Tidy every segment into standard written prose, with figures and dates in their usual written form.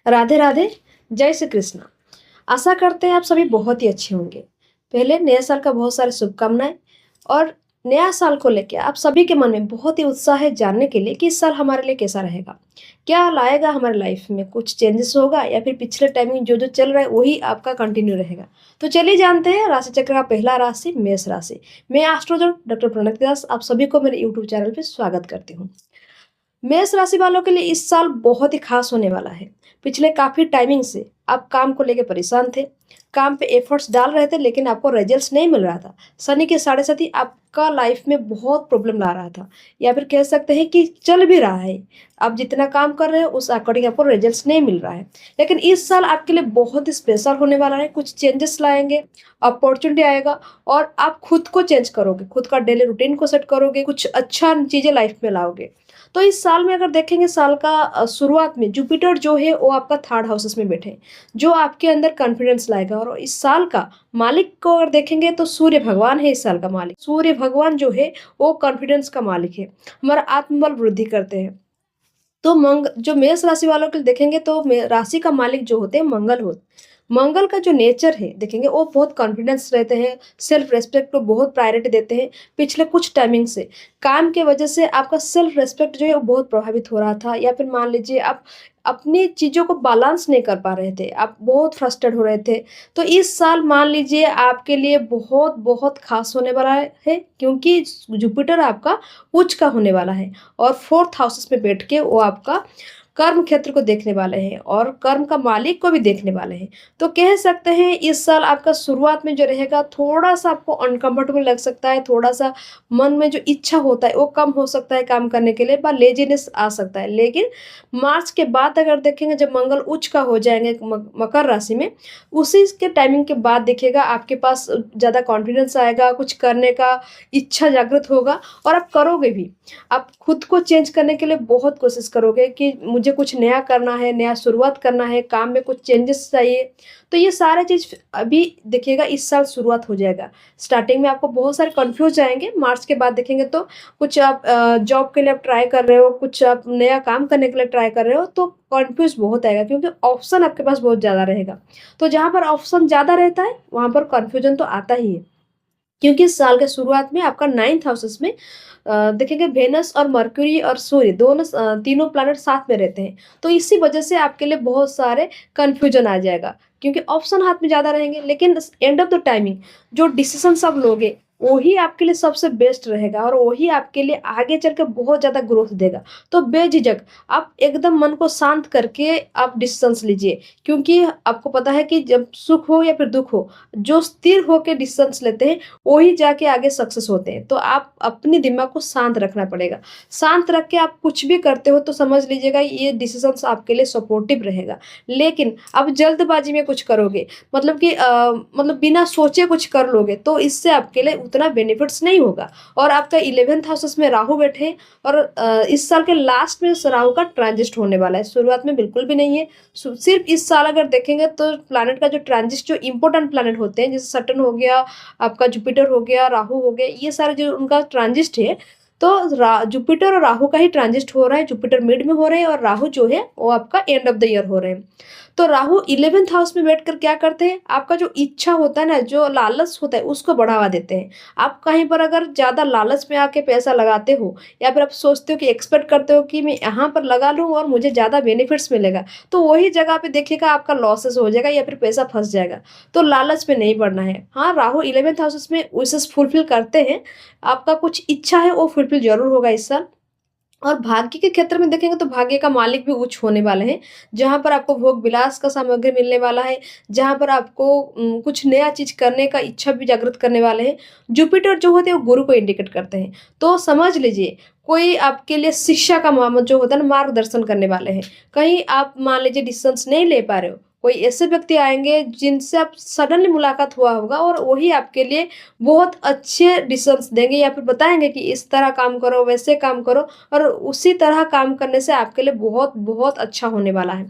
राधे राधे। जय श्री कृष्ण। आशा करते हैं आप सभी बहुत ही अच्छे होंगे। पहले नए साल का बहुत सारी शुभकामनाएं। और नया साल को लेकर आप सभी के मन में बहुत ही उत्साह है जानने के लिए कि इस साल हमारे लिए कैसा रहेगा, क्या लाएगा हमारे लाइफ में, कुछ चेंजेस होगा या फिर पिछले टाइमिंग जो जो चल रहा है वही आपका कंटिन्यू रहेगा। तो चलिए जानते हैं राशि चक्र का पहला राशि मेष राशि। मैं एस्ट्रोलॉजर डॉक्टर प्रणति दास आप सभी को मेरे यूट्यूब चैनल पर स्वागत करती हूँ। मेष राशि वालों के लिए इस साल बहुत ही खास होने वाला है। पिछले काफी टाइमिंग से आप काम को लेकर परेशान थे, काम पे एफर्ट्स डाल रहे थे लेकिन आपको रिजल्ट्स नहीं मिल रहा था। शनि के साढ़े साथी आपका लाइफ में बहुत प्रॉब्लम ला रहा था, या फिर कह सकते हैं कि चल भी रहा है। आप जितना काम कर रहे हो उस अकॉर्डिंग आपको रिजल्ट्स नहीं मिल रहा है। लेकिन इस साल आपके लिए बहुत ही स्पेशल होने वाला है। कुछ चेंजेस लाएंगे, अपॉर्चुनिटी आएगा और आप खुद को चेंज करोगे, खुद का डेली रूटीन को सेट करोगे, कुछ अच्छा चीजें लाइफ में लाओगे। तो इस साल में अगर देखेंगे, साल का शुरुआत में जुपिटर जो है वो आपका थर्ड हाउसेस में बैठे हैं, जो आपके अंदर कॉन्फिडेंस लाएगा। और इस साल का मालिक को अगर देखेंगे तो सूर्य भगवान है। इस साल का मालिक सूर्य भगवान जो है वो कॉन्फिडेंस का मालिक है, हमारा आत्मबल वृद्धि करते हैं। तो जो मेष राशि वालों के लिए देखेंगे तो राशि का मालिक जो होते हैं मंगल होते। मंगल का जो नेचर है देखेंगे वो बहुत कॉन्फिडेंस रहते हैं, सेल्फ रेस्पेक्ट को बहुत प्रायोरिटी देते हैं। पिछले कुछ टाइमिंग से काम के वजह से आपका सेल्फ रेस्पेक्ट जो है वो बहुत प्रभावित हो रहा था, या फिर मान लीजिए आप अपनी चीज़ों को बैलेंस नहीं कर पा रहे थे, आप बहुत फ्रस्ट्रेट हो रहे थे। तो इस साल मान लीजिए आपके लिए बहुत बहुत खास होने वाला है, क्योंकि जुपिटर आपका उच्च का होने वाला है और फोर्थ हाउसेस में बैठ के वो आपका कर्म क्षेत्र को देखने वाले हैं और कर्म का मालिक को भी देखने वाले हैं। तो कह सकते हैं इस साल आपका शुरुआत में जो रहेगा थोड़ा सा आपको अनकंफर्टेबल लग सकता है, थोड़ा सा मन में जो इच्छा होता है वो कम हो सकता है काम करने के लिए, पर लेजीनेस आ सकता है। लेकिन मार्च के बाद अगर देखेंगे जब मंगल उच्च का हो जाएंगे मकर राशि में, उसी के टाइमिंग के बाद देखिएगा आपके पास ज़्यादा कॉन्फिडेंस आएगा, कुछ करने का इच्छा जागृत होगा और आप करोगे भी। आप खुद को चेंज करने के लिए बहुत कोशिश करोगे कि मुझे कुछ नया करना है, नया शुरुआत करना है, काम में कुछ चेंजेस चाहिए। तो ये सारे चीज़ अभी देखिएगा इस साल शुरुआत हो जाएगा। स्टार्टिंग में आपको बहुत सारे कंफ्यूज आएंगे, मार्च के बाद देखेंगे तो कुछ आप जॉब के लिए आप ट्राई कर रहे हो, कुछ आप नया काम करने के लिए ट्राई कर रहे हो तो कॉन्फ्यूज बहुत आएगा, क्योंकि ऑप्शन आपके पास बहुत ज़्यादा रहेगा। तो जहाँ पर ऑप्शन ज़्यादा रहता है वहाँ पर कन्फ्यूजन तो आता ही है, क्योंकि इस साल के शुरुआत में आपका नाइन्थ हाउसेस में देखेंगे वेनस और मर्क्यूरी और सूर्य दोनों तीनों प्लैनेट साथ में रहते हैं। तो इसी वजह से आपके लिए बहुत सारे कन्फ्यूजन आ जाएगा, क्योंकि ऑप्शन हाथ में ज़्यादा रहेंगे। लेकिन एंड ऑफ द टाइमिंग जो डिसीजन सब लोगे वही आपके लिए सबसे बेस्ट रहेगा और वही आपके लिए आगे चल के बहुत ज़्यादा ग्रोथ देगा। तो बेझिझक आप एकदम मन को शांत करके आप डिसीजंस लीजिए, क्योंकि आपको पता है कि जब सुख हो या फिर दुख हो, जो स्थिर होकर डिसीजंस लेते हैं वही जाके आगे सक्सेस होते हैं। तो आप अपने दिमाग को शांत रखना पड़ेगा। शांत रख के आप कुछ भी करते हो तो समझ लीजिएगा ये डिसीजंस आपके लिए सपोर्टिव रहेगा। लेकिन अब जल्दबाजी में कुछ करोगे, मतलब कि मतलब बिना सोचे कुछ कर लोगे, तो इससे आपके लिए उतना बेनिफिट्स नहीं होगा। और आपका 11th हाउसेस में राहु बैठे हैं और इस साल के लास्ट में राहु का ट्रांजिट होने वाला है, शुरुआत में बिल्कुल भी नहीं है। सिर्फ इस साल अगर देखेंगे तो प्लैनेट का जो ट्रांजिट जो इंपॉर्टेंट प्लैनेट होते हैं, जैसे सटर्न हो गया, आपका जुपिटर हो गया, राहु हो गया, ये सारे जो उनका ट्रांजिट है, तो जुपिटर और राहु का ही ट्रांजिट हो रहा है। जुपिटर मिड में हो रहे हैं और राहु जो है वो आपका एंड ऑफ द ईयर हो रहे हैं। तो राहु 11th हाउस में बैठकर क्या करते हैं, आपका जो इच्छा होता है ना, जो लालच होता है उसको बढ़ावा देते हैं। आप कहीं पर अगर ज़्यादा लालच में आके पैसा लगाते हो, या फिर आप सोचते हो कि एक्सपेक्ट करते हो कि मैं यहाँ पर लगा लूँ और मुझे ज़्यादा बेनिफिट्स मिलेगा, तो वही जगह पे देखिएगा आपका लॉसेस हो जाएगा या फिर पैसा फंस जाएगा। तो लालच में नहीं बढ़ना है। हाँ, राहु 11th हाउसेस में विशेष फुलफिल करते हैं, आपका कुछ इच्छा है वो फुलफिल जरूर होगा इस साल। और भाग्य के क्षेत्र में देखेंगे तो भाग्य का मालिक भी उच्च होने वाले हैं, जहां पर आपको भोग विलास का सामग्री मिलने वाला है, जहां पर आपको कुछ नया चीज करने का इच्छा भी जागृत करने वाले हैं। जुपिटर जो होते हैं वो गुरु को इंडिकेट करते हैं। तो समझ लीजिए कोई आपके लिए शिक्षा का जो होता है ना, मार्गदर्शन करने वाले हैं। कहीं आप मान लीजिए डिसीजंस नहीं ले पा रहे हो, कोई ऐसे व्यक्ति आएँगे जिनसे आप सडनली मुलाकात हुआ होगा और वही आपके लिए बहुत अच्छे डिसीज़न्स देंगे या फिर बताएँगे कि इस तरह काम करो, वैसे काम करो और उसी तरह काम करने से आपके लिए बहुत अच्छा होने वाला है।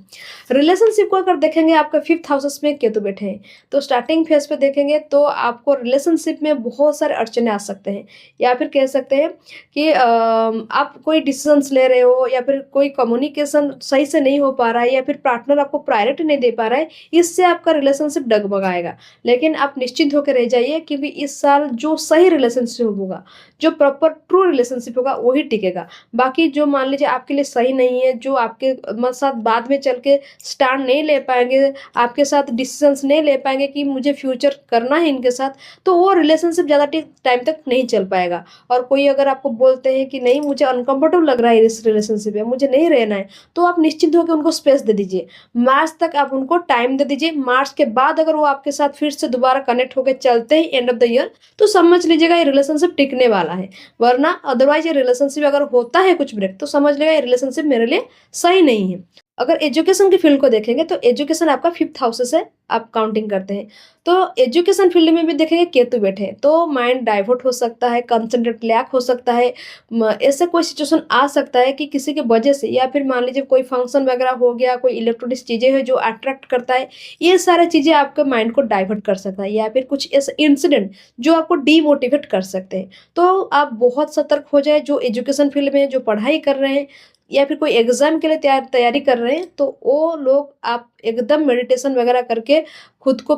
रिलेशनशिप को अगर देखेंगे आपका 5th हाउसेस में केतु बैठे हैं, तो स्टार्टिंग फेज़ पे देखेंगे तो आपको रिलेशनशिप में बहुत सारे अड़चनें आ सकते हैं या फिर कह सकते हैं कि आप कोई डिसीज़न्स ले रहे हो या फिर कोई कम्युनिकेशन सही से नहीं हो पा रहा है या फिर पार्टनर आपको प्रायोरिटी नहीं दे पा रहा है, इससे आपका रिलेशनशिप डगमगाएगा। लेकिन आप निश्चिंत होकर रह जाइए क्योंकि इस साल जो सही रिलेशनशिप होगा, जो प्रॉपर ट्रू रिलेशनशिप होगा वही टिकेगा। बाकी जो मान लीजिए आपके लिए सही नहीं है, जो आपके साथ बाद में चल के स्टैंड नहीं ले पाएँगे, आपके साथ डिसीज़न्स नहीं ले पाएँगे कि मुझे फ्यूचर करना है इनके साथ, तो वो रिलेशनशिप ज़्यादा टाइम तक नहीं चल पाएगा। और कोई अगर आपको बोलते हैं कि नहीं मुझे अनकम्फर्टेबल लग रहा है इस रिलेशनशिप में, मुझे नहीं रहना है, तो आप निश्चिंत होकर उनको स्पेस दे दीजिए। मार्च तक आप उनको टाइम दे दीजिए, मार्च के बाद अगर वो आपके साथ फिर से दोबारा कनेक्ट होके चलते हैं एंड ऑफ द ईयर, तो समझ लीजिएगा ये रिलेशनशिप टिकने वाला है। वरना अदरवाइज़ ये रिलेशनशिप अगर होता है कुछ ब्रेक, तो समझ लेगा ये रिलेशनशिप मेरे लिए सही नहीं है। अगर एजुकेशन की फील्ड को देखेंगे तो एजुकेशन आपका 5th हाउस से आप काउंटिंग करते हैं। तो एजुकेशन फील्ड में भी देखेंगे केतु बैठे हैं, तो माइंड डाइवर्ट हो सकता है, कंसंट्रेट लैक हो सकता है। ऐसे कोई सिचुएशन आ सकता है कि किसी के वजह से या फिर मान लीजिए कोई फंक्शन वगैरह हो गया, कोई इलेक्ट्रॉनिक्स चीज़ें हैं जो अट्रैक्ट करता है, ये सारी चीज़ें आपके माइंड को डाइवर्ट कर सकता है या फिर कुछ ऐसे इंसिडेंट जो आपको डीमोटिवेट कर सकते हैं। तो आप बहुत सतर्क हो जाए, जो एजुकेशन फील्ड में जो पढ़ाई कर रहे हैं या फिर कोई एग्ज़ाम के लिए तैयारी कर रहे हैं, तो वो लोग आप एकदम मेडिटेशन वगैरह करके खुद को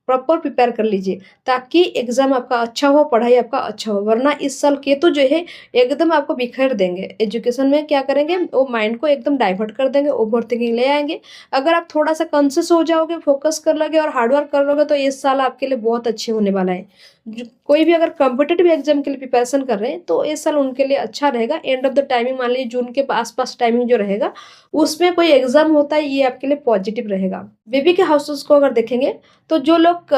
प्रॉपर प्रिपेयर कर लीजिए, ताकि एग्ज़ाम आपका अच्छा हो, पढ़ाई आपका अच्छा हो। वरना इस साल केतु जो है एकदम आपको बिखेर देंगे। एजुकेशन में क्या करेंगे, वो माइंड को एकदम डाइवर्ट कर देंगे, ओवरथिंकिंग ले आएँगे। अगर आप थोड़ा-सा कॉन्शियस हो जाओगे, फोकस कर लोगे और हार्ड वर्क कर लोगे, तो इस साल आपके लिए बहुत अच्छे होने वाला है। कोई भी अगर कॉम्पिटिटिव एग्जाम के लिए प्रिपरेशन कर रहे हैं, तो इस साल उनके लिए अच्छा रहेगा। एंड ऑफ द टाइमिंग मान लीजिए जून के आस-पास टाइमिंग जो रहेगा, उसमें कोई एग्जाम होता है, ये आपके लिए पॉजिटिव रहेगा। बेबी के हाउसेस को अगर देखेंगे, तो जो लोग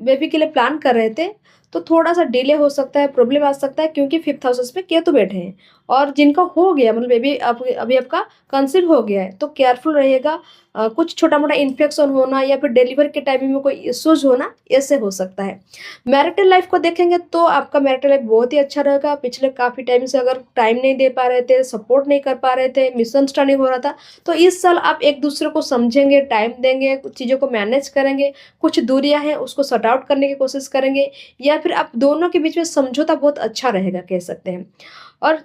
बेबी के लिए प्लान कर रहे थे, तो थोड़ा-सा डिले हो सकता है, प्रॉब्लम आ सकता है क्योंकि 5th हाउसेस में केतु बैठे हैं। और जिनका हो गया मतलब बेबी अब अभी आपका कंसीव हो गया है, तो केयरफुल रहिएगा। कुछ छोटा-मोटा इन्फेक्शन होना या फिर डिलीवरी के टाइमिंग में कोई इश्यूज़ होना, ऐसे हो सकता है। मैरिटल लाइफ़ को देखेंगे तो आपका मैरिटल लाइफ़ बहुत ही अच्छा रहेगा। पिछले काफ़ी टाइम से अगर टाइम नहीं दे पा रहे थे, सपोर्ट नहीं कर पा रहे थे, मिसअंडरस्टैंडिंग हो रहा था, तो इस साल आप एक-दूसरे को समझेंगे, टाइम देंगे, कुछ चीज़ों को मैनेज करेंगे, कुछ दूरियाँ हैं उसको सॉर्ट आउट करने की कोशिश करेंगे या फिर आप दोनों के बीच में समझौता बहुत अच्छा रहेगा कह सकते हैं। और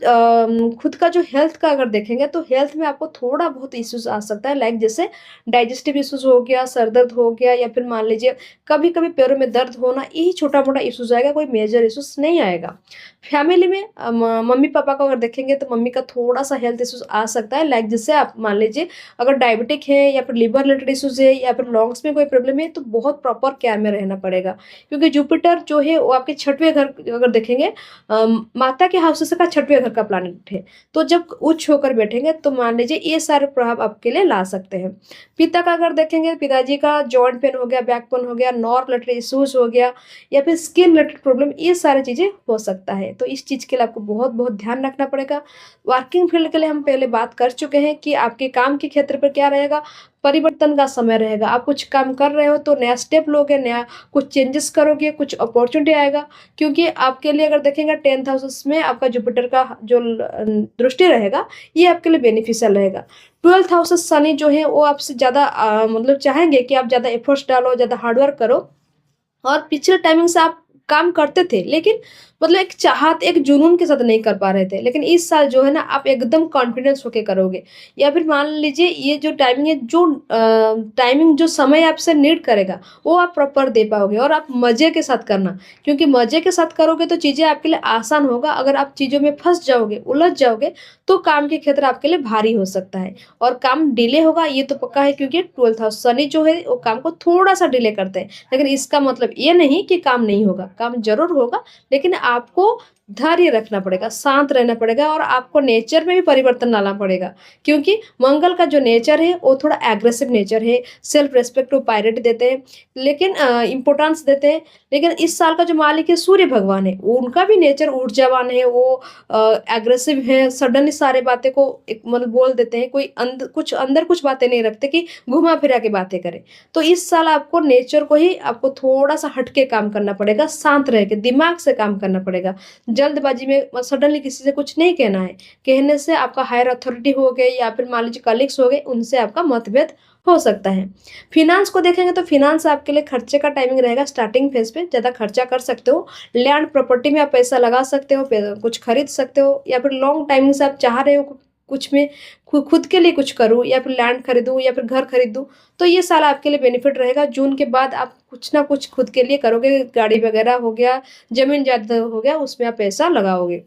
खुद का जो हेल्थ का अगर देखेंगे तो हेल्थ में आपको थोड़ा बहुत इश्यूज़ आ सकता है, लाइक जैसे डाइजेस्टिव इश्यूज़ हो गया, सर दर्द हो गया या फिर मान लीजिए कभी-कभी पैरों में दर्द होना, यही छोटा-मोटा इश्यूज़ आएगा, कोई मेजर इश्यूज़ नहीं आएगा। फैमिली में मम्मी-पापा को अगर देखेंगे तो मम्मी का थोड़ा-सा हेल्थ इश्यूज़ आ सकता है, लाइक जैसे आप मान लीजिए अगर डायबिटिक है या फिर लिवर रिलेटेड इश्यूज़ है या फिर लंग्स में कोई प्रॉब्लम है, तो बहुत प्रॉपर केयर में रहना पड़ेगा। क्योंकि जुपिटर जो है वो आपके 6वें घर अगर देखेंगे, माता के हाउसेस का 6वें घर का प्लैनेट है, तो जब उच्च होकर बैठेंगे तो मान लीजिए ये सारे प्रभाव आपके लिए ला सकते हैं। पिता का अगर देखेंगे, पिताजी का जॉइंट पेन हो गया, बैक पेन हो गया, नर्व रिलेटेड इश्यूज़ हो गया या फिर स्किन रिलेटेड प्रॉब्लम, ये सारी चीज़ें हो सकता है। तो इस चीज़ के लिए आपको बहुत-बहुत ध्यान रखना पड़ेगा। वर्किंग फील्ड के लिए हम पहले बात कर चुके हैं कि आपके काम के क्षेत्र पर क्या रहेगा, परिवर्तन का समय रहेगा। आप कुछ काम कर रहे हो तो नया स्टेप लोगे, नया कुछ चेंजेस करोगे, कुछ अपॉर्चुनिटी आएगा, क्योंकि आपके लिए अगर देखेंगे 10th हाउसेस में आपका जुपिटर का जो दृष्टि रहेगा, ये आपके लिए बेनिफिशियल रहेगा। 12th हाउसेस शनि जो है वो आपसे ज़्यादा मतलब चाहेंगे कि आप ज़्यादा एफर्ट्स डालो, ज़्यादा हार्ड वर्क करो। और पिछले टाइमिंग से आप काम करते थे, लेकिन मतलब एक चाहत, एक जुनून के साथ नहीं कर पा रहे थे। लेकिन इस साल जो है ना, आप एकदम कॉन्फिडेंस होके करोगे या फिर मान लीजिए ये जो टाइमिंग है, जो टाइमिंग जो समय आपसे नीड करेगा, वो आप प्रॉपर दे पाओगे और आप मज़े के साथ करना, क्योंकि मज़े के साथ करोगे तो चीज़ें आपके लिए आसान होगा। अगर आप चीज़ों में फँस जाओगे, उलझ जाओगे, तो काम के क्षेत्र आपके लिए भारी हो सकता है और काम डिले होगा, ये तो पक्का है, क्योंकि 12th हाउस शनि जो है वो काम को थोड़ा-सा डिले करते हैं। लेकिन इसका मतलब ये नहीं कि काम नहीं होगा, काम ज़रूर होगा, लेकिन आपको धैर्य रखना पड़ेगा, शांत रहना पड़ेगा और आपको नेचर में भी परिवर्तन लाना पड़ेगा। क्योंकि मंगल का जो नेचर है वो थोड़ा एग्रेसिव नेचर है, सेल्फ रिस्पेक्ट को प्रायोरिटी देते हैं, लेकिन इम्पोर्टेंस देते हैं। लेकिन इस साल का जो मालिक है सूर्य भगवान है, उनका भी नेचर ऊर्जावान है, वो एग्रेसिव है, सडनली सारे बातें को एक मतलब बोल देते हैं, कोई अंदर कुछ बातें नहीं रखते कि घुमा फिरा के बातें करें। तो इस साल आपको नेचर को ही आपको थोड़ा-सा हट के काम करना पड़ेगा, शांत रह के, दिमाग से काम करना पड़ेगा। जल्दबाजी में सडनली किसी से कुछ नहीं कहना है। कहने से आपका हायर अथॉरिटी हो गए या फिर मान लीजिए कलीग्स हो गए, उनसे आपका मतभेद हो सकता है। फिनांस को देखेंगे तो फिनांस आपके लिए खर्चे का टाइमिंग रहेगा स्टार्टिंग फेज पे, ज़्यादा खर्चा कर सकते हो। लैंड प्रॉपर्टी में आप पैसा लगा सकते हो, कुछ खरीद सकते हो, या फिर लॉन्ग टाइमिंग से आप चाह रहे हो कुछ में खुद के लिए कुछ करूँ या फिर लैंड खरीदूँ या फिर घर खरीदूँ, तो ये साल आपके लिए बेनिफिट रहेगा। जून के बाद आप कुछ ना कुछ खुद के लिए करोगे, गाड़ी वगैरह हो गया, ज़मीन जायदाद हो गया, उसमें आप पैसा लगाओगे।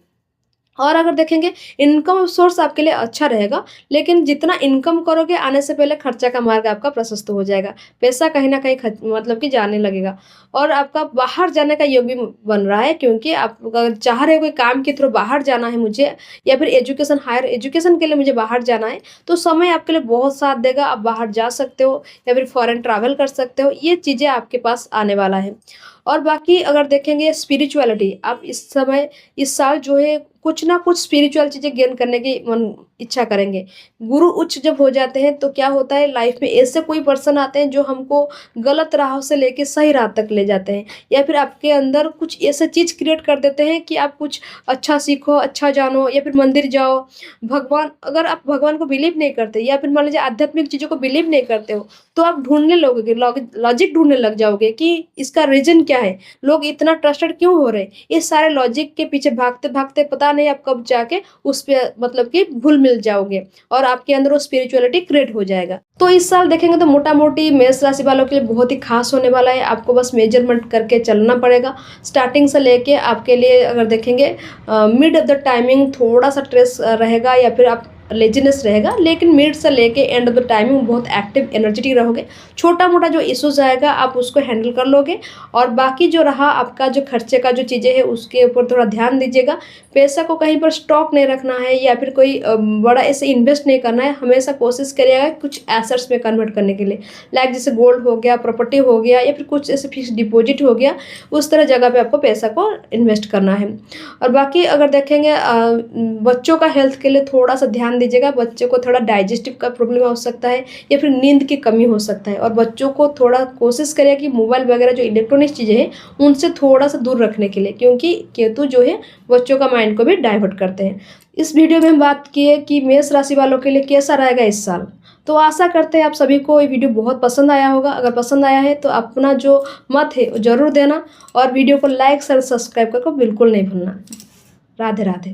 और अगर देखेंगे इनकम सोर्स आपके लिए अच्छा रहेगा, लेकिन जितना इनकम करोगे आने से पहले खर्चा का मार्ग आपका प्रशस्त हो जाएगा। पैसा कहीं न कहीं मतलब कि जाने लगेगा और आपका बाहर जाने का योग भी बन रहा है, क्योंकि आप अगर चाह रहे हो कोई काम के थ्रू बाहर जाना है मुझे, या फिर एजुकेशन हायर एजुकेशन के लिए मुझे बाहर जाना है, तो समय आपके लिए बहुत साथ देगा। आप बाहर जा सकते हो या फिर फॉरेन ट्रैवल कर सकते हो। ये चीज़ें आपके पास आने वाला है। और बाकी अगर देखेंगे स्पिरिचुअलिटी, आप इस समय इस साल जो है कुछ ना कुछ स्पिरिचुअल चीज़ें गेन करने की इच्छा करेंगे। गुरु उच्च जब हो जाते हैं तो क्या होता है, लाइफ में ऐसे कोई पर्सन आते हैं जो हमको गलत राह से लेके सही राह तक ले जाते हैं, या फिर आपके अंदर कुछ ऐसा चीज़ क्रिएट कर देते हैं कि आप कुछ अच्छा सीखो, अच्छा जानो, या फिर मंदिर जाओ। भगवान, अगर आप भगवान को बिलीव नहीं करते या फिर मान लीजिए आध्यात्मिक चीज़ों को बिलीव नहीं करते हो, तो आप ढूँढने लगोगे, लॉजिक ढूँढने लग जाओगे कि इसका रीज़न क्या है? लोग इतना ट्रस्टेड क्यों हो रहे हैं? इस सारे लॉजिक के पीछे भागते-भागते पता नहीं आप कब जाके उस पे मतलब कि घुल-मिल जाओगे और आपके अंदर वो स्पिरिचुअलिटी क्रिएट हो जाएगा। तो इस साल देखेंगे तो मोटा-मोटी मेष राशि वालों के लिए बहुत ही खास होने वाला है। आपको बस मेजरमेंट करके चलना पड़ेगा। स्टार्टिंग से लेके आपके लिए अगर देखेंगे मिड ऑफ द टाइमिंग थोड़ा-सा स्ट्रेस रहेगा या फिर आप लेज़ीनेस रहेगा, लेकिन मिड से लेके एंड ऑफ द टाइमिंग बहुत एक्टिव एनर्जेटिक रहोगे। छोटा-मोटा जो इश्यूज़ आएगा आप उसको हैंडल कर लोगे, और बाकी जो रहा आपका जो खर्चे का जो चीज़ें हैं उसके ऊपर थोड़ा ध्यान दीजिएगा। पैसा को कहीं पर स्टॉक नहीं रखना है या फिर कोई बड़ा ऐसे इन्वेस्ट नहीं करना है। हमेशा कोशिश करिएगा कुछ एसेट्स में कन्वर्ट करने के लिए, लाइक जैसे गोल्ड हो गया, प्रॉपर्टी हो गया, या फिर कुछ ऐसे फिक्स्ड डिपॉजिट हो गया, उस तरह जगह पे आपको पैसा को इन्वेस्ट करना है। और बाकी अगर देखेंगे बच्चों का हेल्थ के लिए थोड़ा सा ध्यान दीजिएगा। बच्चे को थोड़ा डाइजेस्टिव का प्रॉब्लम हो सकता है या फिर नींद की कमी हो सकता है, और बच्चों को थोड़ा कोशिश करिए कि मोबाइल वगैरह जो इलेक्ट्रॉनिक चीज़ें हैं उनसे थोड़ा सा दूर रखने के लिए, क्योंकि केतु जो है बच्चों का माइंड को भी डाइवर्ट करते हैं। इस वीडियो में हम बात किए कि मेष राशि वालों के लिए कैसा रहेगा इस साल। तो आशा करते हैं आप सभी को ये वीडियो बहुत पसंद आया होगा। अगर पसंद आया है तो अपना जो मत है ज़रूर देना, और वीडियो को लाइक शेयर सब्सक्राइब करके बिल्कुल नहीं भूलना। राधे राधे।